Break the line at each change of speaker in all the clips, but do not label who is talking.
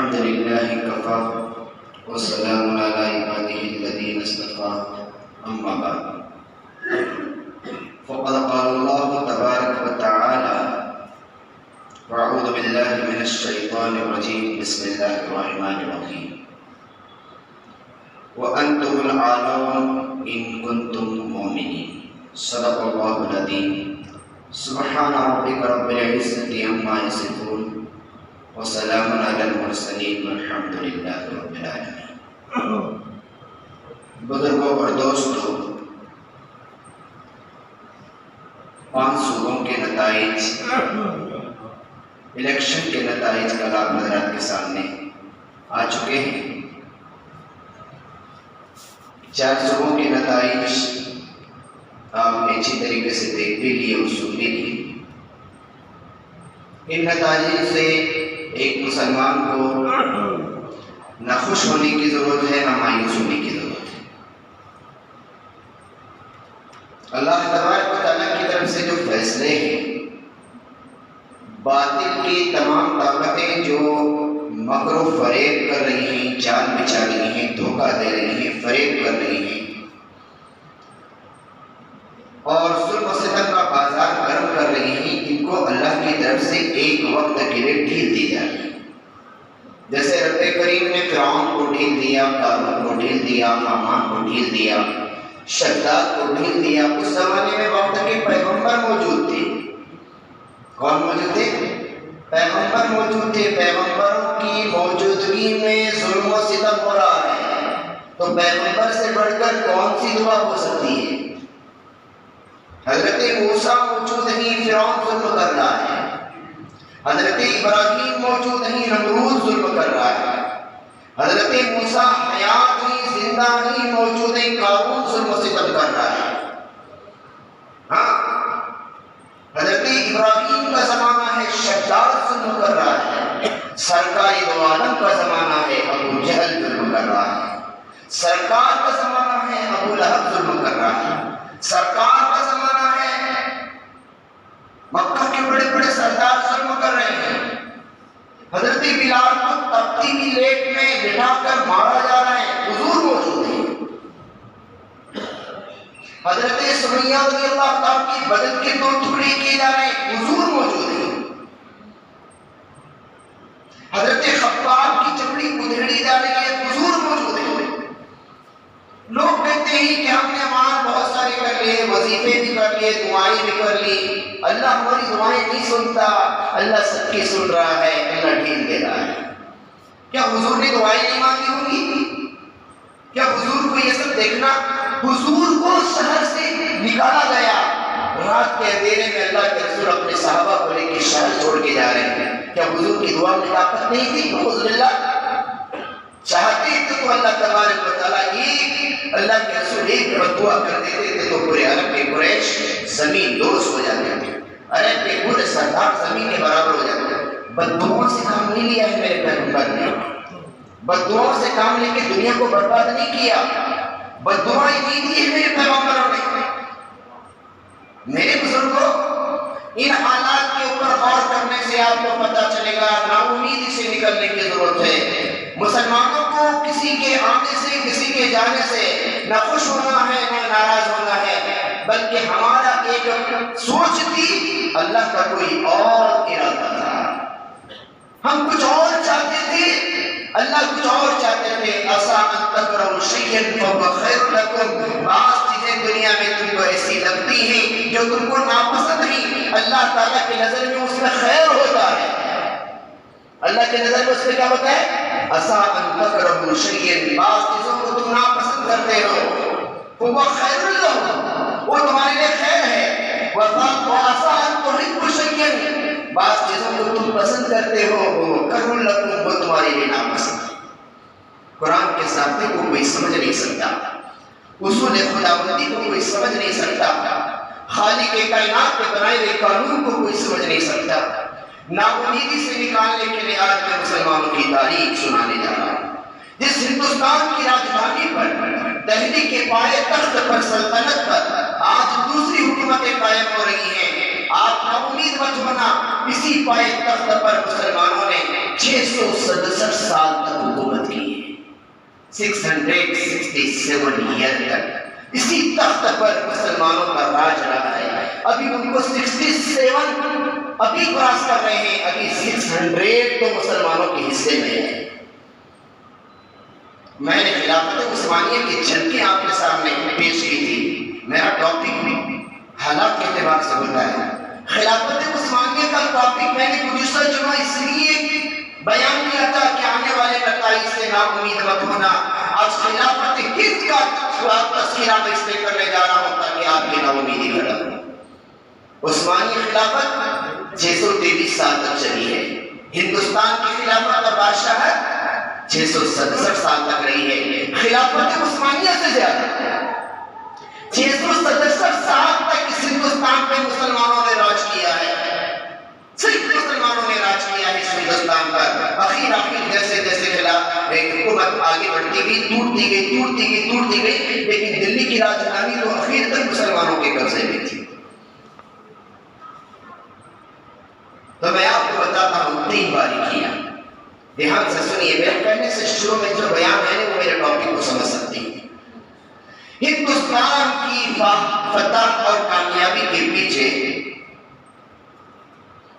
الحمد لله كفى والسلام على عباده الذين اصطفى أما بعد فقد قال الله تبارك وتعالى وأعوذ بالله من الشيطان الرجيم بسم الله الرحمن الرحيم وأنتم الأعلون إن كنتم مؤمنين صدق الله العظيم سبحان ربك رب العزة عما يصفون وسلام على المرسلین والحمد للہ رب العالمین۔ بزرگوں اور دوستوں، 5 صوبوں کے نتائج، الیکشن کے نتائج کل آپ حضرات کے سامنے آ چکے ہیں۔ 4 صوبوں کے نتائج آپ نے اچھی طریقے سے دیکھ بھی لیے اور سن بھی لیے۔ ان نتائج سے ایک مسلمان کو نہ خوش ہونے کی ضرورت ہے نہ مایوس ہونے کی ضرورت ہے۔ اللہ تبارک و تعالیٰ کی طرف سے جو فیصلے ہیں، باطل کی تمام طاقتیں جو مکر و فریب کر رہی ہیں، جال بچھا رہی ہیں، دھوکہ دے رہی ہیں، فریب کر رہی ہیں اور ظلم و ستم کا بازار گرم کر رہی ہیں، ان کو اللہ کی طرف سے ایک وقت کے لیے ڈھیل دی جا رہی ہے۔ جیسے رب کریم نے فرعون کو ڈھیل دیا، قارون کو ڈھیل دیا، حامان کو ڈھیل دیا، شداد کو ڈھیل دیا۔ اس زمانے میں وقت کے پیغمبر موجود تھے۔ کون موجود تھے؟ پیغمبر موجود تھے۔ پیغمبروں کی موجودگی میں ظلم و ستم ہو رہا ہے، تو پیغمبر سے بڑھ کر کون سی دعا ہو سکتی ہے؟ حضرت موسیٰ موجود نہیں، فرعون ظلم کر رہا ہے۔ حضرت ابراہیم موجود نہیں، نمرود ظلم کر رہا ہے۔ حضرت موسیٰ حیات نہیں، زندہ نہیں موجود ہیں، قارون ظلم و ستم کر رہا ہے۔ ہاں، حضرت ابراہیم کا زمانہ ہے، شداد ظلم کر رہا ہے۔ سرکاری دو عالم کا زمانہ ہے، ابو جہل ظلم کر رہا ہے۔ سرکار کا زمانہ ہے، ابو لہب ظلم کر رہا ہے۔ سرکار کا زمانہ ہے، مکہ کے بڑے بڑے سردار ظلم کر رہے ہیں۔ حضرت بلال کو تپتی ہوئی لیٹ میں بٹھا کر مارا جا رہا ہے، حضور موجود ہیں۔ حضرت سمیہ رضی اللہ تعالیٰ کی بدن کے 2 ٹکڑے کیے جا رہے ہیں، حضور موجود ہیں۔ حضرت خباب کی چمڑی ادھیڑی جا رہی ہے، حضور موجود ہیں۔ لوگ کہتے ہیں کہ ہم نے اعمال بہت سارے کر لیے، وظیفے بھی کر لیے، دعائیں بھی کر لی، اللہ ہماری دعائیں نہیں سنتا، اللہ سب کی سن رہا ہے، اللہ ڈھیل دے رہا ہے۔ کیا حضور نے دعائیں نہیں مانگی ہوں گی؟ کیا حضور کو یہ سب دیکھنا؟ حضور کو شہر سے نکالا گیا، رات کے اندھیرے میں اللہ کے رسول اپنے صحابہ کو لے کے شہر چھوڑ کے جا رہے ہیں۔ کیا حضور کی دعا میں طاقت نہیں تھی؟ نعوذ باللہ۔ چاہتے تو اللہ تبارک و تعالیٰ اللہ کے رسول ایک دعا کر دیتے تھے تو پورے عرب کے قریش زمین لوس ہو جاتے تھے، عرب کے پورے سردار زمین کے برابر ہو جاتے تھے۔ بددعاؤں سے کام نہیں لیا ہے میرے پیغمبر نے، بددعاؤں سے کام لے کے دنیا کو برباد نہیں کیا، بددعائیں نہیں دی ہے میرے پیغمبروں نے۔ میرے بزرگوں، ان حالات کے اوپر غور کرنے سے آپ کو پتہ چلے گا نا امیدی سے نکلنے کی ضرورت ہے۔ مسلمانوں کو کسی کے آنے سے، کسی کے جانے سے نہ خوش ہونا ہے نہ ناراض ہونا ہے، بلکہ ہمارا ایک سوچ تھی، اللہ کا کوئی اور ارادہ تھا۔ ہم کچھ اور چاہتے تھے، اللہ کچھ اور چاہتے تھے۔ عَسَىٰ أَن تَكْرَهُوا شَيْئًا فَهُوَ خَيْرٌ لَكُمْ۔ بعض چیزیں دنیا میں تم کو ایسی لگتی ہیں جو تم کو ناپسند ہیں، اللہ تعالیٰ کی نظر میں اس میں خیر ہوتا ہے۔ اللہ کی نظر میں اس میں کیا ہوتا ہے؟ عَسَىٰ أَن تَكْرَهُوا شَيْئًا، بعض چیزوں کو تم ناپسند کرتے ہو، فَهُوَ خَيْرٌ لَكُمْ، وہ تمہارے لیے خیر ہے۔ وَعَسَىٰ أَن تُحِبُّوا شَيْئًا، بعض چیزوں کو تم پسند کرتے ہو، وہ کرم لکم، وہ تمہارے لیے ناپسند ہے۔ قرآن کے ضابطے کو کوئی سمجھ نہیں سکتا، اصول خداوندی کو کوئی سمجھ نہیں سکتا، خالق کائنات کے بنائے ہوئے قانون کو کوئی سمجھ نہیں سکتا۔ ناامیدی سے نکالنے کے لیے آج میں مسلمانوں کی تاریخ سنانے جا رہا ہوں۔ جس ہندوستان کی راجدھانی پر، دہلی کے پائے تخت پر، سلطنت پر آج دوسری حکومتیں قائم ہو رہی ہیں، آپ نا امید مت ہونا، اسی پائے تخت پر مسلمانوں نے 667 سال تک حکومت کی ہے، 667 ایئر تک اسی تخت پر مسلمانوں کا راج رہا ہے۔ ابھی ان کو 67 ابھی کراس کر رہے ہیں، ابھی 600 تو مسلمانوں کے حصے میں ہے۔ میں نے خلافت عثمانیہ کی جھلکیں آپ کے سامنے پیش کی تھی۔ میرا ٹاپک حالات کے اعتبار سے ہوتا ہے۔ خلافت عثمانیہ کا ٹاپک میں نے پروڈیوسر چنا اس لیے بیان کیا تھا کہ آنے والے نتائج سے نا امید مت ہونا۔ آج خلافت ہند کا تذکرہ میں اس لیے کرنے جا رہا ہوں تاکہ آپ کی نا امیدی ختم ہو۔ عثمانی خلافت 623 سال تک چلی ہے، ہندوستان کی خلافت اور بادشاہت 667 سال تک رہی ہے۔ خلافت عثمانیہ سے زیادہ 667 سال تک اس ہندوستان پہ مسلمانوں نے راج کیا ہے، صرف مسلمانوں نے راج کیا ہے اس ہندوستان پر۔ آخر جیسے جیسے حکومت آگے بڑھتی گئی، ٹوٹتی گئی، لیکن دلی کی راجدھانی تو آخر تک مسلمانوں کے قبضے میں تھی۔ تو میں آپ کو بتاتا ہوں 3 باریکیاں، دھیان سے سنیے، میرے پہلے سے شروع میں جو بیان ہے وہ میرے ٹاپک کو سمجھ سکتی ہیں۔ ہندوستان کی فتح اور کامیابی کے پیچھے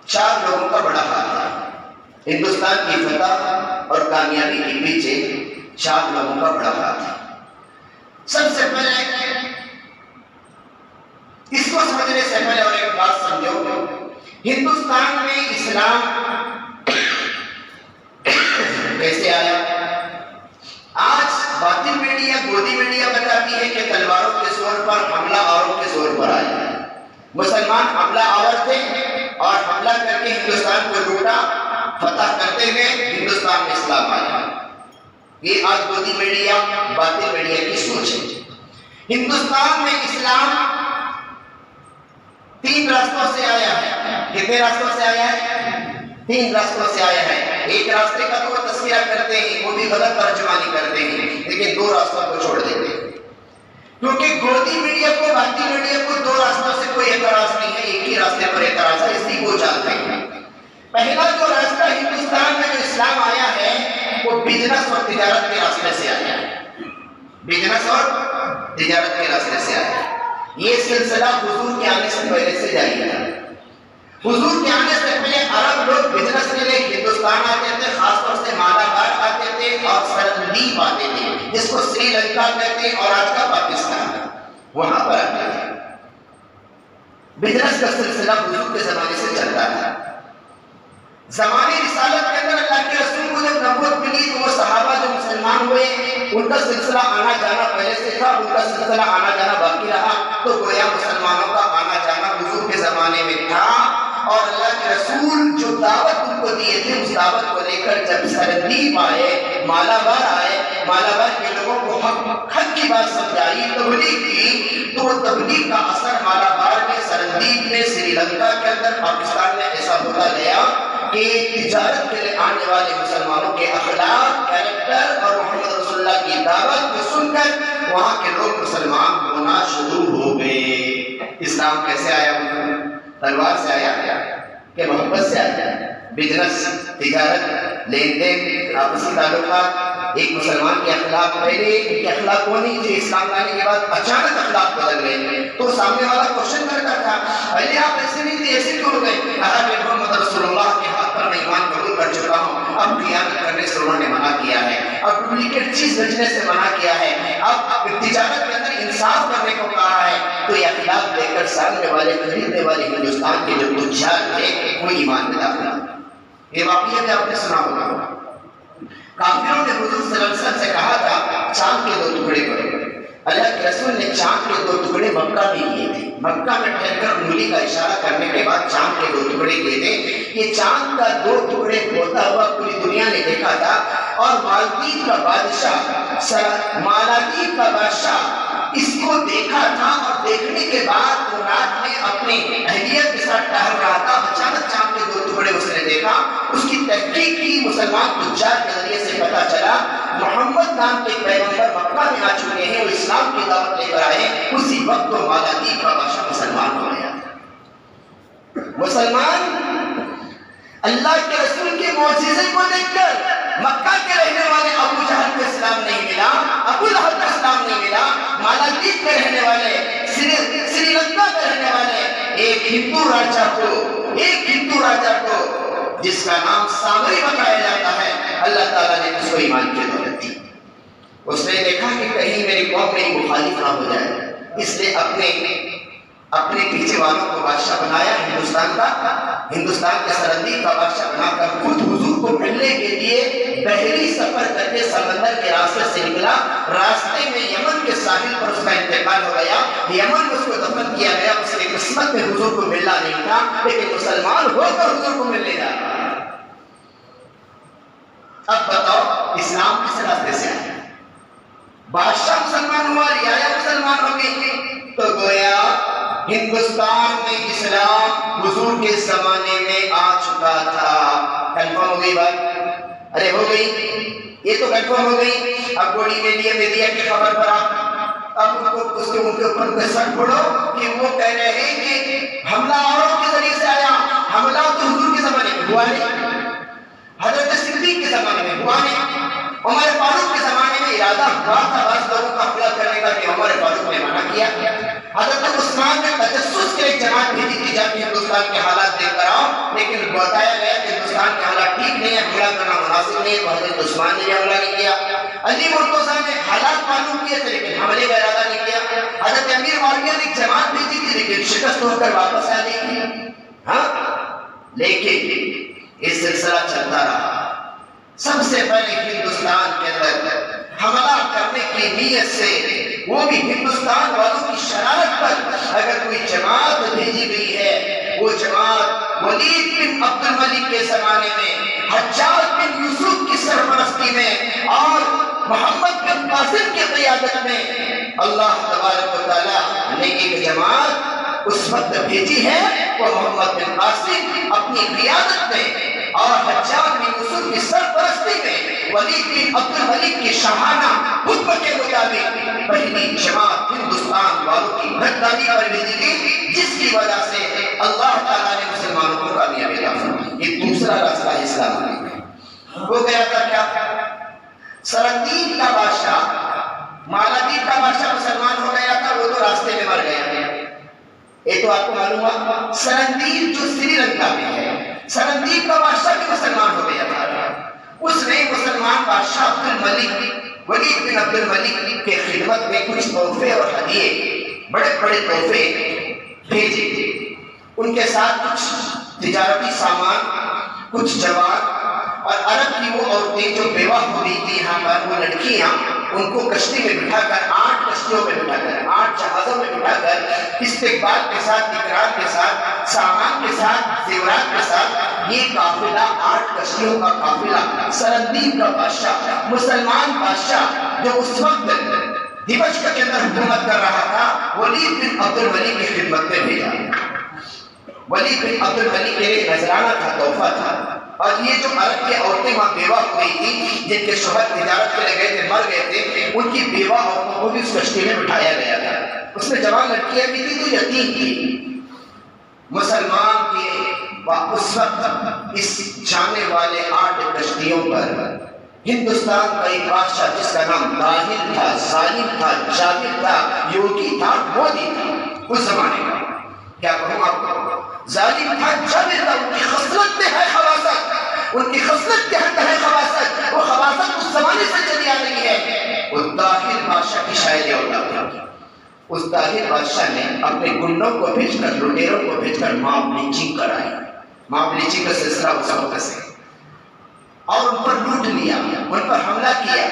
4 لوگوں کا بڑا ہاتھ ہے۔ ہندوستان کی فتح اور کامیابی کے پیچھے 4 لوگوں کا بڑا ہاتھ ہے۔ سب سے پہلے اس کو سمجھنے سے پہلے اور ایک بات سمجھو، ہندوستان میں اسلام کیسے آیا؟ آج باطل میڈیا، گودی میڈیا بتاتی ہے کہ تلواروں کے زور پر، حملہ آوروں کے زور پر آیا ہے۔ مسلمان حملہ آور تھے اور حملہ کر کے ہندوستان کو لوٹا، فتح کرتے ہوئے ہندوستان میں اسلام آیا۔ یہ آج گودی میڈیا، باطل میڈیا کی سوچ ہے۔ ہندوستان میں اسلام 3 راستوں سے آیا ہے۔ کتنے راستوں سے آیا ہے؟ 3 راستوں سے آیا ہے۔ ایک راستے کا تو وہ تذکرہ کرتے ہیں، وہ بھی غلط ترجمانی کرتے ہیں، لیکن 2 راستوں کو چھوڑ دیتے ہیں، کیونکہ گودی میڈیا کو، باطل میڈیا کو 2 راستوں سے کوئی اعتراض نہیں ہے، ایک ہی راستے پر اعتراض ہے، اسی کو جانتے ہیں۔ پہلا جو راستہ ہندوستان میں جو اسلام آیا ہے وہ بزنس اور تجارت کے راستے سے آیا ہے، بزنس اور تجارت کے راستے سے آیا ہے۔ یہ سلسلہ حضور کے آنے سے پہلے سے جاری ہے۔ حضور کے آنے سے پہلے عرب لوگ بزنس کے لیے ہندوستان آتے تھے، خاص طور سے مالابار آتے تھے اور سرندیپ آتے تھے، جس کو سری لنکا کہتے ہیں اور آج کا پاکستان ہے، وہاں پر آتے تھے۔ بزنس کا سلسلہ حضور کے زمانے سے چلتا تھا۔ زمانے رسالت کے اندر اللہ کے رسول کو جب نبوت ملی تو وہ صحابہ جو مسلمان ہوئے ان کا سلسلہ آنا جانا پہلے سے تھا، ان کا سلسلہ آنا جانا باقی رہا، تو گویا مسلمانوں کا آنا جانا حضور کے زمانے میں تھا۔ اور اللہ کے رسول جو دعوت ان کو دیے تھے اس دعوت کو لے کر جب سرندیپ آئے، مالابار آئے، مالابار کے لوگوں کو حق کی بات سمجھائی، تبلیغ کی، تو وہ تبلیغ کا اثر مالابار میں، سرندیپ میں، سری لنکا کے اندر، پاکستان میں ایسا ہوتا گیا کہ تجارت کے لیے آنے والے مسلمانوں کے اخلاق، کیریکٹر اور محمد رسول اللہ کی دعوت کو سن کر وہاں کے لوگ مسلمان ہونا شروع ہو گئے۔ اسلام کیسے آیا؟ تلوار سے آیا کہ محبت سے آیا؟ بزنس، تجارت، لین دین، آپسی تعلقات، ایک مسلمان کے اخلاق، پہلے ان کے اخلاق وہ نہیں تھے، اسلام لانے کے بعد اچانک اخلاق بدل گئے، تو سامنے والا کوشچن کرتا تھا پہلے آپ ایسے نہیں تھے، ایسے کیوں ہو گئے؟ کہا کہ محمد رسول اللہ کے ہاتھ پر میں ایمان قبول کر چکا ہوں، اب خیانت کرنے سے انہوں نے منع کیا ہے، اب ڈپلیکیٹ چیز بیچنے سے منع کیا ہے، اب تجارت کے اندر انصاف کرنے کو کہا ہے۔ تو یہ اخلاق دے کر سامنے والے، خریدنے والے ہندوستان کے جو تجار تھے وہ ایمان میں داخل ہوئے۔ یہ واقعہ بھی آپ نے سنا ہوگا، کافروں نے حضور صلی اللہ علیہ وسلم سے کہا تھا چاند کے 2 ٹکڑے کرو۔ اللہ کے رسول نے چاند کے 2 ٹکڑے مکہ میں کیے تھے، مکہ میں ٹھہر کر انگلی کا اشارہ کرنے کے بعد چاند کے 2 ٹکڑے کیے تھے۔ یہ چاند کا 2 ٹکڑے ہوتا ہوا پوری دنیا نے دیکھا تھا، اور مالدیپ کا بادشاہ اس کو دیکھا تھا، اور دیکھنے کے بعد وہ رات میں اپنی اہلیت کے ساتھ ٹہل رہا تھا، اچانک چاند کے 2 ٹکڑے اس نے دیکھا۔ اس کی تحقیق کی، مسلمان تجار کے ذریعے سے پتا چلا محمد نام کے پیغمبر مکہ میں آ چکے ہیں، وہ اسلام کی دعوت لے کر آئے۔ اسی وقت وہ مالدیپ کا بادشاہ مسلمان ہو گیا۔ مسلمان اللہ کے رسول کے کے معجزے کو دیکھ کر مکہ کے رہنے والے ابو جہل کو اسلام نہیں ملا، ابو لہب کو اسلام نہیں ملا، مالدیپ کے رہنے والے، سری لنکا کے رہنے والے ایک ہندو راجا کو جس کا نام سامری بتایا جاتا ہے، اللہ تعالیٰ نے اس کو ایمان کی دولت دی۔ اس نے دیکھا کہ کہیں میری قوم میری مخالف نہ ہو جائے، اس لیے اپنے پیچھے والوں کو بادشاہ بنایا، ہندوستان کے سرحدی کا بادشاہ بنا کر خود حضور کو ملنے کے لیے بحری سفر کر کے سمندر کے راستے سے نکلا، راستے میں یمن کے ساحل پر اس کا انتقال ہو گیا، یمن میں اس کو دفن کیا گیا۔ اس کی قسمت میں حضور کو ملنا نہیں تھا، لیکن مسلمان ہو کر حضور کو ملنے جا رہا۔ اب بتاؤ اسلام کس راستے سے آیا؟ بادشاہ مسلمان ہوا، رعایا مسلمان ہو گئی، تو گویا ہندوستان میں اسلام حضور کے زمانے میں آ چکا تھا۔ کنفرم ہو گئی بات؟ ارے ہو گئی، یہ تو کنفرم ہو گئی۔ اب گوڑی میڈیا کی خبر پر اب ان کے اوپر کوئی شک پڑو کہ وہ کہہ رہے ہیں کہ حملہ اوروں کے ذریعے سے آیا، حملہ تو حضور کے زمانے میں ہوا نہیں، حضرت صدیق کے زمانے میں ہوا نہیں، عمر فاروق کے زمانے میں ارادہ ہوا تھا بعض لوگوں کا حملہ کرنے کا، کہ عمر فاروق نے منع کیا۔ حضرت عثمان نے تجسس کے ایک جماعت بھیجی تھی جب ہندوستان کے حالات دیکھ کر آؤ، لیکن بتایا گیا کہ ہندوستان کے حالات ٹھیک نہیں ہے، حملہ کرنا مناسب نہیں ہے، تو حضرت عثمان نے حملہ نہیں کیا۔ علی مرتضیٰ نے حالات معلوم کیے تھے لیکن حملے کا ارادہ نہیں کیا۔ حضرت امیر معاویہ نے ایک جماعت بھیجی تھی لیکن شکست ہو کر واپس آ گئی۔ ہاں، لیکن یہ سلسلہ چلتا رہا۔ سب سے پہلے ہندوستان کے اندر حملہ کرنے کی نیت سے، وہ بھی ہندوستان والوں کی شرارت پر، اگر کوئی جماعت بھیجی گئی ہے، وہ جماعت ولید بن عبد الملک کے زمانے میں، حجاج بن یوسف کی سرپرستی میں اور محمد بن قاسم کی قیادت میں اللہ تبارک و تعالیٰ نے ایک جماعت اس وقت بھیجی ہے، وہ محمد بن قاسم اپنی قیادت میں اور حجاج بن یوسف کی سرپرستی میں ولید بن عبد الملک کی شاہانہ حکم کے مطابق پہلی جماعت ہندوستان والوں کی بھٹکانی پر بھیجی گئی، جس کی وجہ سے اللہ تعالیٰ نے مسلمانوں کو کامیابی عطا فرمائی۔ یہ دوسرا راستہ اسلام کا ہو گیا تھا۔ کیا سرندیب کا بادشاہ، مالدیپ کا بادشاہ مسلمان ہو گیا تھا، وہ تو راستے میں مر گیا۔ یہ تو آپ کو معلوم ہوا، سرندیب جو سری لنکا میں ہے، سرندیب کا بادشاہ بھی مسلمان ہو گیا تھا۔ اس نے مسلمان بادشاہ عبد الملک، ولید بن عبد الملک کے خدمت میں کچھ تحفے اور ہدیے، بڑے بڑے تحفے بھیجے۔ ان کے ساتھ کچھ تجارتی سامان، کچھ جوان اور عرب کی وہ عورتیں جو بیوہ ہو گئی تھی یہاں پر، وہ لڑکیاں، ان کو کشتی میں بٹھا کر، 8 کشتیوں میں بٹھا کر، 8 جہازوں میں بٹھا کر، استقبال کے ساتھ، اکرام کے ساتھ، سامان کے ساتھ، زیورات کے ساتھ، یہ قافلہ 8 کشتیوں کا قافلہ سرندیب کا بادشاہ، مسلمان بادشاہ جو اس وقت دمشق کے اندر حکومت کر رہا تھا، ولید بن عبد الملک کی خدمت میں بھیجا۔ ولید بن عبد الملک کے لیے نذرانہ تھا، تحفہ تھا، اور یہ جو عرب کی عورتیں وہاں بیوہ ہو گئی تھی، جن کے شوہر تجارت کے لے گئے تھے، مر گئے تھے، ان کی بیوہ عورتوں کو بھی اس کشتی میں بٹھایا گیا تھا۔ اس میں جوان لڑکیاں بھی تھی تو یتیم تھی۔ مسلمان کے اس وقت اس جانے والے 8 کشتیوں پر ہندوستان کا ایک بادشاہ جس کا نام داہر تھا، ظالم تھا، جابر تھا، یوگی تھا، مودی تھا، اس زمانے کا، کیا کہوں آپ کو، ظالم تھا، جابر تھا، ان کی خصلت میں ہے خباثت، ان کی خصلت کے اندر ہے خباثت، وہ خباثت اس زمانے سے چلی آ رہی ہے۔ وہ داہر بادشاہ کی شاعری اولاد تھا۔ اس داہر بادشاہ نے اپنے گنڈوں کو بھیج کر، لٹیروں کو بھیج کر ماب لیچنگ کرائی، ماب لیچنگ کا سلسلہ اس وقت سے، اور ان پر لوٹ لیا، ان پر حملہ کیا۔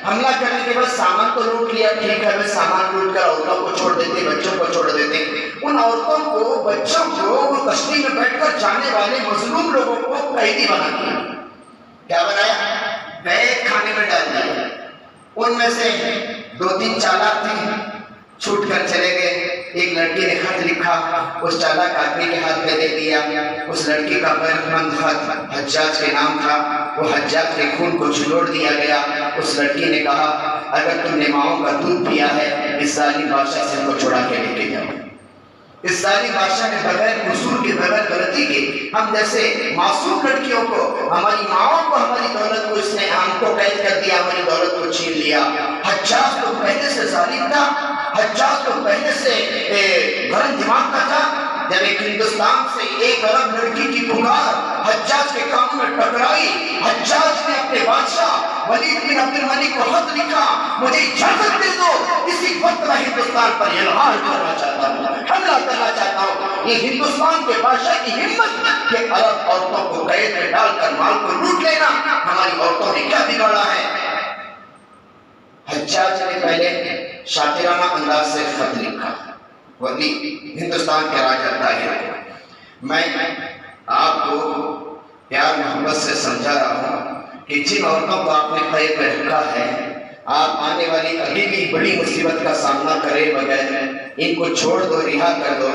حملہ کرنے کے بعد سامان تو لوٹ لیا، ٹھیک ہے، سامان لوٹ کر عورتوں کو چھوڑ دیتے، بچوں کو چھوڑ دیتے۔ ان عورتوں کو، بچوں کو وہ کشتی میں بیٹھ کر جانے والے مظلوم لوگوں کو قیدی بنا دیا۔ کیا بنایا؟ قید کھانے میں ڈال دیا۔ ان میں سے 2-3 چالاک تھے، چھوٹ کر چلے گئے۔ ایک لڑکی نے خط لکھا، اس چالاک آدمی کے ہاتھ میں دے دیا۔ اس لڑکی کا غیرتمند خط حجاج کے نام تھا، وہ حجاج کے خون کو جھلوڑ دیا گیا۔ اس لڑکی نے کہا، اگر تم نے ماؤں کا دودھ پیا ہے، اس ظالم بادشاہ سے ان کو چھڑا کے لے کے جاؤ۔ اس ظالم بادشاہ نے بغیر قصور کے، بغیر غلطی کے ہم جیسے معصوم لڑکیوں کو، ہماری ماؤں کو، ہماری دولت کو اس نے ہم کو قید کر دیا، ہماری دولت کو چھین لیا۔ حجاج تو پہلے سے ظالم تھا، حجاج تو پہلے سے گرم دماغ کا تھا۔ جب ایک ہندوستان سے ایک عرب لڑکی کی پکار حجاج کے کام میں ٹکرائی، حجاج نے اپنے بادشاہ ولید بن عبد الملک کو خط لکھا، مجھے اجازت دے دو، اسی وقت میں ہندوستان پر الحار کرنا چاہتا ہوں، حملہ کرنا چاہتا ہوں۔ یہ ہندوستان کے بادشاہ کی ہمت کہ عرب عورتوں کو قید میں ڈال کر مال کو لوٹ لینا، ہماری عورتوں نے کیا بگاڑا ہے؟ حجاج نے پہلے شاطرانہ انداز سے خط لکھا، ہندوستان کے راجہ طاہر کو، میں آپ کو پیار محبت سے سمجھا رہا ہوں کہ جن عورتوں کو آپ نے قید میں رکھا ہے، آپ آنے والی ابھی بھی بڑی مصیبت کا سامنا کرے بغیر ان کو چھوڑ دو، رہا کر دو،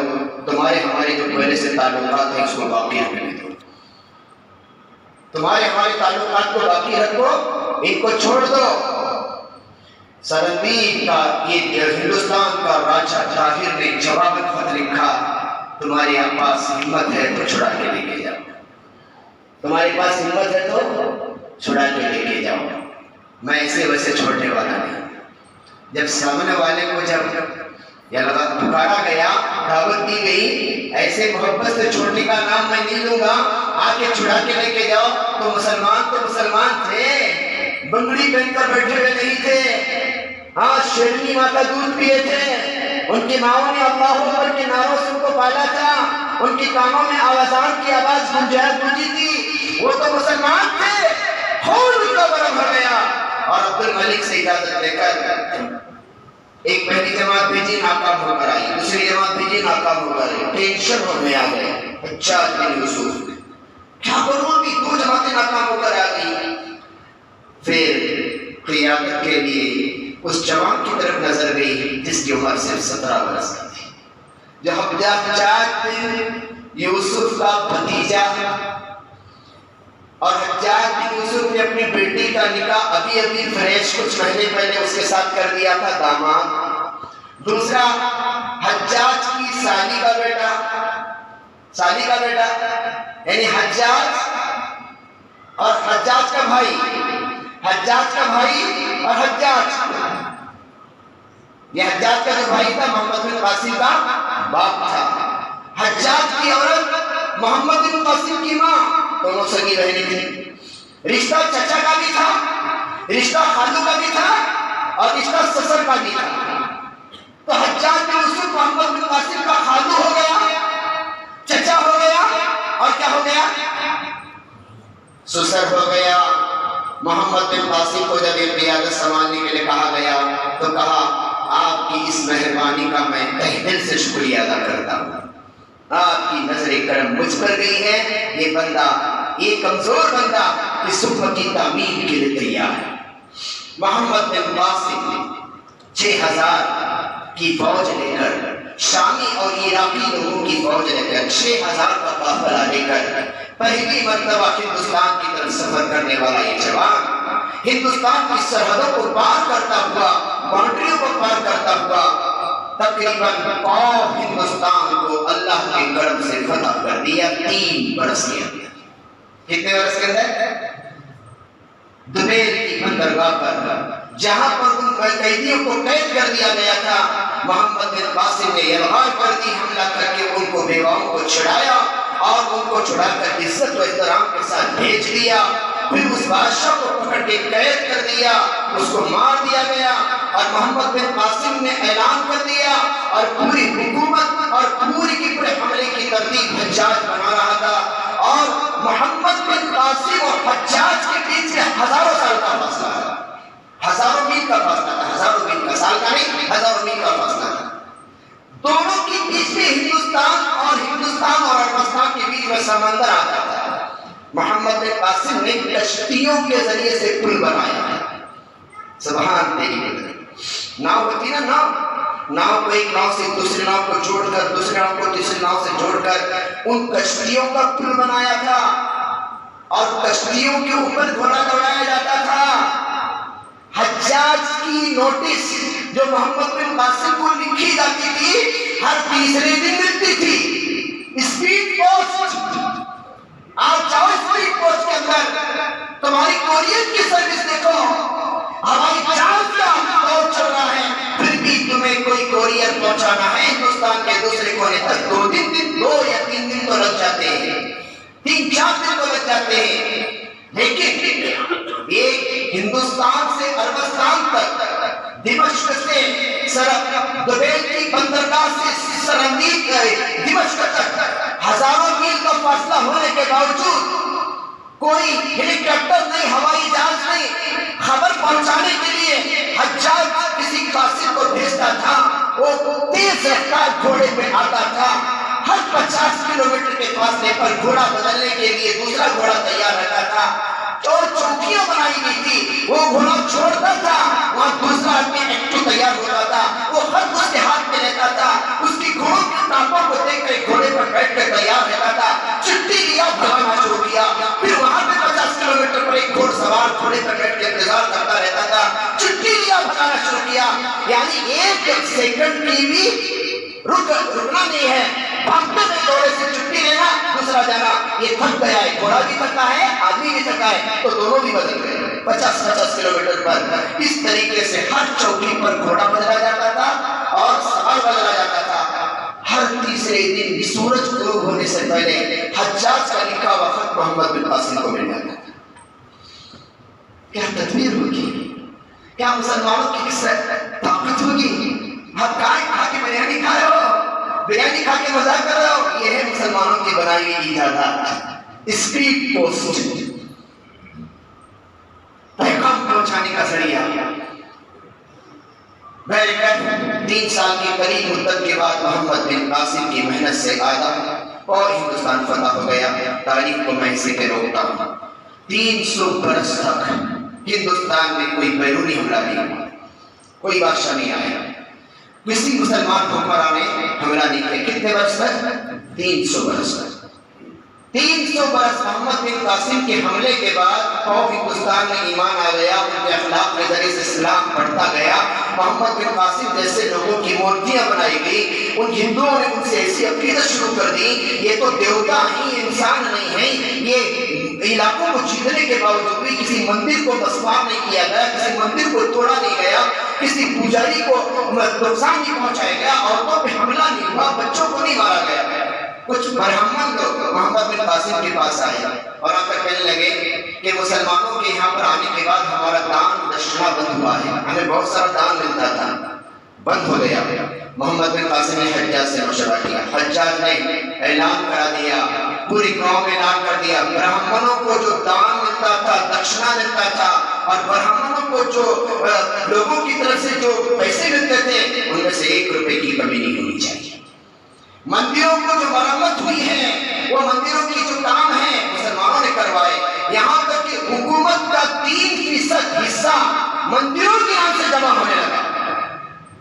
تمہارے ہمارے جو پہلے سے تعلقات ہیں اس کو باقی رکھنے دو، تمہارے ہمارے تعلقات کو باقی رکھو، ان کو چھوڑ دو۔ سرندیب کا یہ ہندوستان کا راجہ طاہر نے جواب خط لکھا، تمہارے پاس ہمت ہے تو چھڑا کے لے کے جاؤ، تمہارے پاس ہمت ہے تو چھڑا کے لے کے جاؤ، میں ایسے ویسے چھوڑنے والا نہیں۔ جب سامنے والے کو جب پکارا گیا، دعوت دی گئی، ایسے محبت سے چھوڑنے کا نام میں نہیں لوں گا، آ کے چھڑا کے لے کے جاؤ، تو مسلمان تھے، بنگڑی پہن کر بیٹھے ہوئے نہیں تھے، ہاں شیرنی ماں کا دودھ پیے تھے، ان کی ماؤں نے اللہ اکبر کے نعروں سے ان کو پالا تھا، ان کی کانوں میں آوازان کی آواز گونجی تھی، وہ تو مسلمان تھے، خون ان کا برم ہو گیا۔ اور عبد الملک سے اجازت لے کر ایک پہلی جماعت بھیجی، ناکام ہو کر آئی، دوسری جماعت بھیجی، ناکام ہو کر آئی، ٹینشن ہونے آ گئے حجاج بن یوسف، کیا کروں ابھی، دو جماعتیں ناکام ہو کر آ گئی۔ پھر قیادت کے لیے اس جوان کی طرف نظر گئی جس کی عمر صرف 17 برس کی تھی، جو حجاج بن یوسف کا بھتیجا، اور حجاج بن یوسف نے اپنی بیٹی کا نکاح ابھی فریش کچھ مہینے پہلے اس کے ساتھ کر دیا تھا، داماد۔ دوسرا حجاج کی سالی کا بیٹا یعنی حجاج اور حجاج کا بھائی، اور حجاج، یہ حجاج کا جو بھائی تھا محمد بن قاسم کا باپ تھا، حجاج کی عورت محمد بن قاسم کی ماں، دونوں سگی بہنیں تھیں، رشتہ چچا کا بھی تھا، رشتہ خالو کا بھی تھا، اور رشتہ سسر کا بھی تھا۔ تو حجاج بن یوسف محمد بن قاسم کا خالو ہو گیا، چچا ہو گیا، اور کیا ہو گیا؟ سسر ہو گیا۔ محمد بن قاسم کو جب یہ قیادت سنبھالنے کے لیے کہا گیا تو کہا آپ کی اس مہربانی کا میں تہہ دل سے شکریہ ادا کرتا ہوں، آپ کی نظر کرم مجھ پر گئی ہے، یہ بندہ، یہ کمزور بندہ اس امت کی تعمیر کے لیے تیار ہے۔ محمد بن قاسم 6000 کی فوج لے کر، شامی اور عراقی لوگوں کی فوج لے کر، 6000 کا قافلہ لے کر پہلی مرتبہ ہندوستان کی طرف سفر کرنے والا یہ جوان ہندوستان کی سرحدوں کو پار کرتا ہوا، باؤنڈریوں کو پار کرتا ہوا، تقریباً پاؤں ہندوستان کو اللہ کے کرم سے فتح کر دیا 3 برس کے اندر۔ کتنے برس کے اندر؟ دبیر کی بندرگاہ پر، جہاں پر ان قیدیوں کو قید کر دیا گیا تھا، محمد بن قاسم نے یلغار کر دی، حملہ کر کے ان کو بیواؤں کو چھڑایا اور ان کو چھڑا کر عزت و احترام کے ساتھ بھیج دیا۔ پھر اس بادشاہ کو پکڑ کے قید کر دیا، اس کو مار دیا گیا، اور محمد بن قاسم نے اعلان کر دیا، اور پوری حکومت اور پوری کی پورے حملے کی ترتیب حجاج بنا رہا تھا، اور محمد بن قاسم اور حجاج کے بیچ میں ہزاروں سال کا فاصلہ تھا، ہزاروں میل کا فاصلہ تھا، ہزاروں میل کا، سال کا نہیں، ہزاروں میل کا فاصلہ تھا۔ دونوں کے بیچ میں ہندوستان اور افغانستان کے بیچ میں سمندر آتا تھا۔ محمد بن قاسم نے کشتیوں کے ذریعے سے پل بنایا، سبحان تیری قدرت۔ ناؤ ہوتی نا، ناؤ کو ایک ناؤ سے دوسری ناؤ کو جوڑ کر، دوسری ناؤ کو تیسری ناؤ سے جوڑ کر ان کشتیوں کا پل بنایا تھا، اور کشتیوں کے اوپر گھوڑا دوڑایا جاتا تھا۔ حجاج کی نوٹس جو محمد بن قاسم کو لکھی جاتی تھی ہر تیسرے دن ملتی تھی. اسپیڈ پوسٹ آپ جاؤ اسپیڈ پوسٹ کے اندر تمہاری کوریئر کی سروس دیکھو, ہوائی جہاز کا دور چل رہا ہے, پھر بھی تمہیں کوئی کوریئر پہنچانا ہے ہندوستان کے دوسرے کونے تک 2 یا 3 دن تو لگ جاتے ہیں, 3-4 دن تو لگ جاتے ہیں. لیکن یہ ہندوستان سے عربستان تک, دمشق سے دبیل کی بندرگاہ سے سرندیب دمشق تک ہزاروں میل کا فاصلہ ہونے کے باوجود کوئی ہیلی کاپٹر نہیں, ہوائی جہاز نہیں, خبر پہنچانے کے لیے حجاج کسی قاصد کو بھیجتا تھا, وہ تیز رفتار گھوڑے پہ آتا تھا, ہر 50 کلومیٹر کے فاصلے پر گھوڑا بدلنے کے لیے دوسرا گھوڑا تیار رہتا تھا, اور چوکیاں بنائی گئی تھی, وہ گھوڑا چھوڑتا تھا وہاں دوسرا آدمی ایکٹو تیار ہوتا تھا, وہ خط اس کے ہاتھ میں لیتا تھا, اس کی گھوڑوں کی ٹانپوں کو دیکھ کر گھوڑے پر بیٹھ کر تیار رہتا تھا, چٹی لیا بھگانا شروع کیا, پھر وہاں پہ 50 کلومیٹر پر ایک گھوڑ سوار گھوڑے پر بیٹھ کے انتظار کرتا رہتا تھا, چٹی لیا بھگانا شروع کیا. یعنی 1 سیکنڈ کی بھی رکنا نہیں ہے, بھاگتے ہوئے گھوڑے سے چھٹی لینا دوسرا جانا. یہ تھک گیا ہے, گھوڑا بھی تھکا ہے, آدمی بھی تھکا ہے, تو دونوں بھی بدل گئے 50 کلومیٹر پر. اس طریقے سے ہر چوکی پر گھوڑا بدلا جاتا تھا اور سوار بدلا جاتا تھا. ہر تیسرے دن سورج غروب ہونے سے پہلے حجاج کا لکھا ہوا خط محمد بن قاسم کو مل جاتا تھا. کیا تدبیر ہوگی, کیا مسلمانوں کی طاقت ہوگی. آپ کھا کے بریانی کھا رہے ہو, بریانی کھا کے مزاق کر رہے ہو, یہ ہے مسلمانوں کی بنائی ہوئی ایجادات. اسپیڈ پوسٹ پیغام پہنچانے کا ذریعہ. 3 سال کی قریب مدت کے بعد محمد بن قاسم کی محنت سے آیا اور ہندوستان فتح ہو گیا. تاریخ کو میں اسے پہ روکتا ہوں. 300 برس تک ہندوستان میں کوئی بیرونی حملہ نہیں ہوا, کوئی بادشاہ نہیں آیا, کسی مسلمان حکمران نے حملہ نہیں کیا. کتنے برس تک؟ 300 برس تک. 300 برس محمد بن قاسم کے حملے کے بعد قوم ہندوستان میں ایمان آ گیا, ان کے اخلاق کے ذریعے سے اسلام بڑھتا گیا. محمد بن قاسم جیسے لوگوں کی مورتیاں بنائی گئی, ان ہندوؤں نے ان سے ایسی عقیدت شروع کر دی, یہ تو دیوتا ہی انسان نہیں ہے. یہ علاقوں کو جیتنے کے باوجود بھی کسی مندر کو مسمار نہیں کیا گیا, کسی مندر کو توڑا نہیں گیا, کسی پجاری کو نقصان نہیں پہنچایا گیا, عورتوں پہ حملہ نہیں ہوا, بچوں کو نہیں مارا گیا. کچھ برہمن لوگ محمد بن قاسم کے پاس آئے اور آ کر کہنے لگے کہ مسلمانوں کے یہاں پر آنے کے بعد ہمارا دان دشنا بند ہوا ہے, ہمیں بہت سارا دان ملتا تھا, بند ہو گیا. محمد بن قاسم نے حجاج سے مشورہ کیا. حجاج نے اعلان کرا دیا, پوری قوم میں اعلان کر دیا, برہمنوں کو جو دان ملتا تھا, دکشنا ملتا تھا, اور برہمنوں کو جو لوگوں کی طرف سے جو پیسے ملتے تھے ان میں سے 1 روپے کی کمی نہیں ہونی چاہیے. مندروں کو جو مرمت ہوئی ہے, وہ مندروں کی جو کام ہے مسلمانوں نے کروائے. یہاں تک کہ حکومت کا 3% حصہ مندروں کے نام سے جمع ہونے لگا,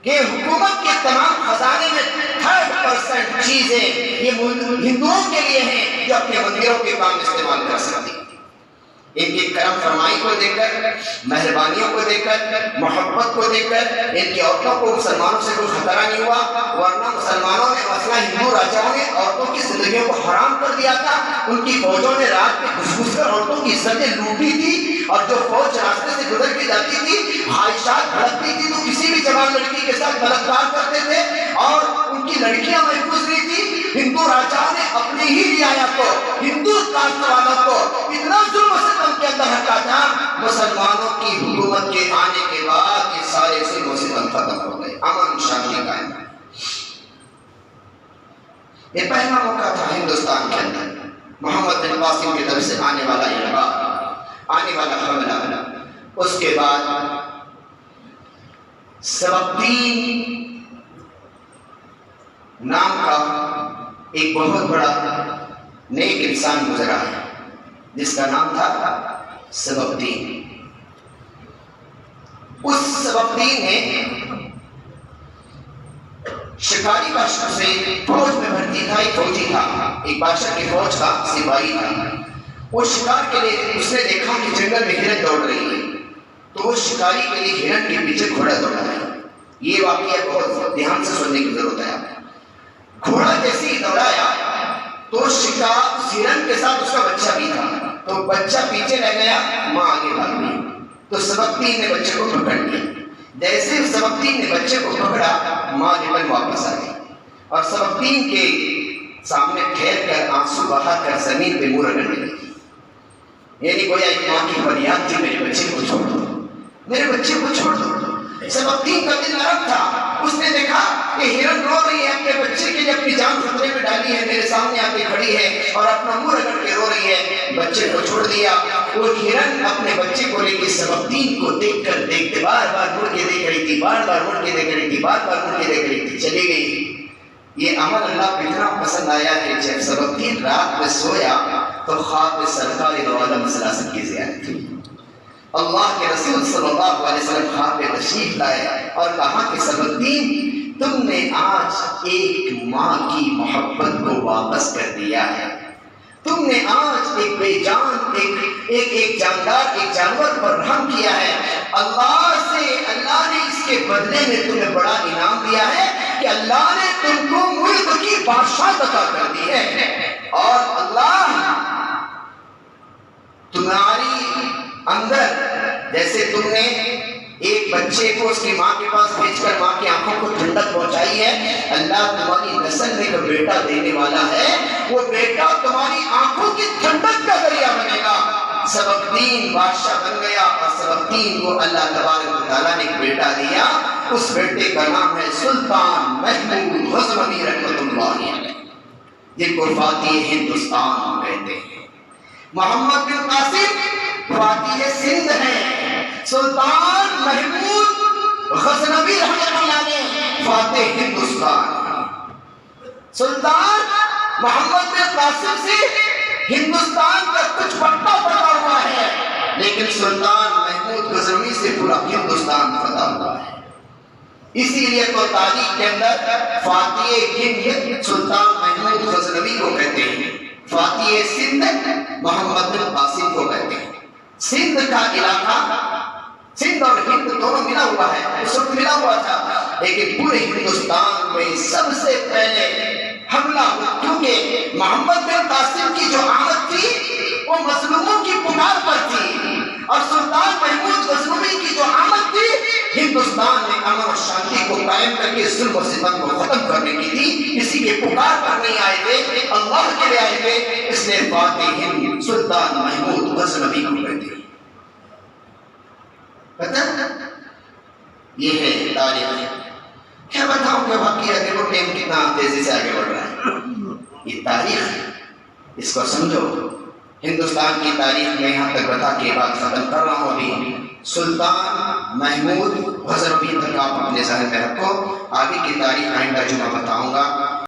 کہ حکومت کے تمام خزانے میں 30% چیزیں یہ ہندوؤں کے لیے ہیں جو اپنے مندروں کے کام استعمال کر سکتے ہیں. ان کی کرم فرمائی کو دیکھ کر, مہربانیوں کو دیکھ کر, محبت کو دیکھ کر ان کی عورتوں کو مسلمانوں سے کوئی خطرہ نہیں ہوا. ورنہ مسلمانوں نے, مثلا ہندو راجاؤں نے عورتوں کی زندگیوں کو حرام کر دیا تھا. ان کی فوجوں نے رات میں گھس گھس کر عورتوں کی عزتیں لوٹی تھی, اور جو فوج راستے سے گزر کے جاتی تھی خواہشات بھڑکتی تھی تو کسی بھی جوان لڑکی کے ساتھ بلاత్కాر کرتے تھے, اور ان کی لڑکیاں محفوظ نہیں تھی. ہندو راجاؤں نے اپنی ہی رعایا کو, ہندو کاسٹ والوں کو اتنا ظلم و ستم کے اندر رکھا تھا. مسلمانوں کی حکومت کے آنے کے بعد یہ سارے ظلم و ستم ختم ہو گئے, امن شانتی قائم. یہ پہلا موقع تھا ہندوستان کے اندر محمد بن قاسم کی طرف سے آنے والا انقلاب, آنے والا حملہ. اس کے بعد سبکتین نام کا ایک بہت بڑا نیک انسان گزرا ہے جس کا نام تھا سبکتین. اس سبکتین نے شکاری بادشاہ سے فوج میں بھرتی تھا, ایک فوجی تھا, ایک بادشاہ کی فوج کا سپاہی تھا. وہ شکار کے لیے اس نے دیکھا کہ جنگل میں ہرن دوڑ رہی ہے, تو وہ شکاری کے لیے ہرن کے پیچھے گھوڑا دوڑایا. یہ واقعہ بہت دھیان سے سننے کی ضرورت ہے. گھوڑا جیسے ہی دوڑایا تو شکار ہرن کے ساتھ اس کا بچہ بھی تھا. تو بچہ پیچھے رہ گیا, ماں آگے بھاگ گئی. تو سبکتین نے بچے کو پکڑ لیا. جیسے سبکتین نے بچے کو پکڑا, ماں ریبن واپس آ گئی اور سبکتین کے سامنے ٹھہر کر آنسو بہا کر زمین پہ منہ رگڑنے لگی. یعنی گویا ایک ماں کی فریاد تھی, میرے بچے کو چھوڑ دو, میرے بچے کو چھوڑ دو. سبکتین کا دل نرم تھا. اس نے دیکھا کہ ہرن رو رہی ہے, اپنے بچے کے لیے اپنی جان خطرے میں ڈالی ہے, میرے سامنے آ کے کھڑی ہے اور اپنا منہ رگڑ کے رو رہی ہے. بچے کو چھوڑ دیا. وہ ہرن اپنے بچے کو لے کے سبکتین کو دیکھ کر دیکھتے بار بار مڑ کے دیکھ رہی تھی, بار بار مڑ کے دیکھ رہی تھی, بار بار مڑ کے دیکھ رہی تھی, چلی گئی. یہ عمل اللہ کو اتنا پسند آیا کہ جب سبکتین رات میں سویا تو خواب میں سرکار دو عالم صلی اللہ علیہ وسلم کی زیارت ہوئی. اللہ کے رسول صلی اللہ علیہ وسلم خواب میں تشریف لائے اور کہا کہ سبکتین, تم نے آج ایک ماں کی محبت کو واپس کر دیا ہے. تم نے آج ایک بے جان, ایک جاندار, ایک جانور پر رحم کیا ہے. اللہ نے اس کے بدلے میں تمہیں بڑا انعام دیا ہے کہ اللہ نے تم کو ملک کی بادشاہ عطا کر دی ہے. اور اللہ تمہاری اندر, جیسے تم نے ایک بچے کو اس کی ماں کے پاس بھیج کر ماں کی آنکھوں کو ٹھنڈک پہنچائی ہے, اللہ تمہاری نسل میں جو بیٹا دینے والا ہے وہ بیٹا تمہاری آنکھوں کی ٹھنڈک کا ذریعہ بنے گا. سبکتین بادشاہ بن گیا اور سبکتین کو اللہ تبارک و تعالیٰ نے ایک بیٹا دیا. اس بیٹے کا نام ہے سلطان محمود غزنوی رحمۃ اللہ علیہ, جن کو فاتح ہندوستان کہتے ہیں. محمد بن قاسم فاتح سندھ ہیں, سلطان محمود غزنوی رحمۃ اللہ علیہ فاتح ہندوستان. سلطان محمد بن قاسم سے ہندوستان کا کچھ پٹا پڑا ہوا ہے, لیکن سلطان محمود غزنوی سے پورا ہندوستان فتح ہوا ہے. اسی لیے تو تاریخ کے اندر فاتح ہند سلطان محمود غزنوی کو کہتے ہیں, فاتح سندھ محمد بن قاسم کو کہتے ہیں. سندھ کا علاقہ, سندھ اور ہند دونوں ملا ہوا ہے, اس وقت ملا ہوا تھا, لیکن پورے ہندوستان میں سب سے پہلے حملہ ہوا, کیونکہ محمد بن قاسم کی جو آمد تھی وہ مظلوموں کی پکار پر تھی, اور سلطان محمود غزنوی کی جو آمد تھی ہندوستان میں امن اور شانتی کو قائم کر کے ظلم و ستم کو ختم کرنے کی تھی. کسی کے پکار پر نہیں آئے تھے, اللہ کے لیے آئے تھے. اس لیے فاتح ہند سلطان محمود غزنوی کو کہتے ہیں. پتہ یہ ہے تاریخ. کیا بتاؤں کہ واقعی آگے وہ ٹائم کتنا تیزی سے آگے بڑھ رہا ہے. یہ تاریخ, اس کو سمجھو. ہندوستان کی تاریخ میں یہاں تک بتا کے بات ختم کر رہا ہوں. ابھی سلطان محمود غزنوی تک آپ اپنے ذہن میں رکھو. آگے کی تاریخ آئندہ جمعہ بتاؤں گا.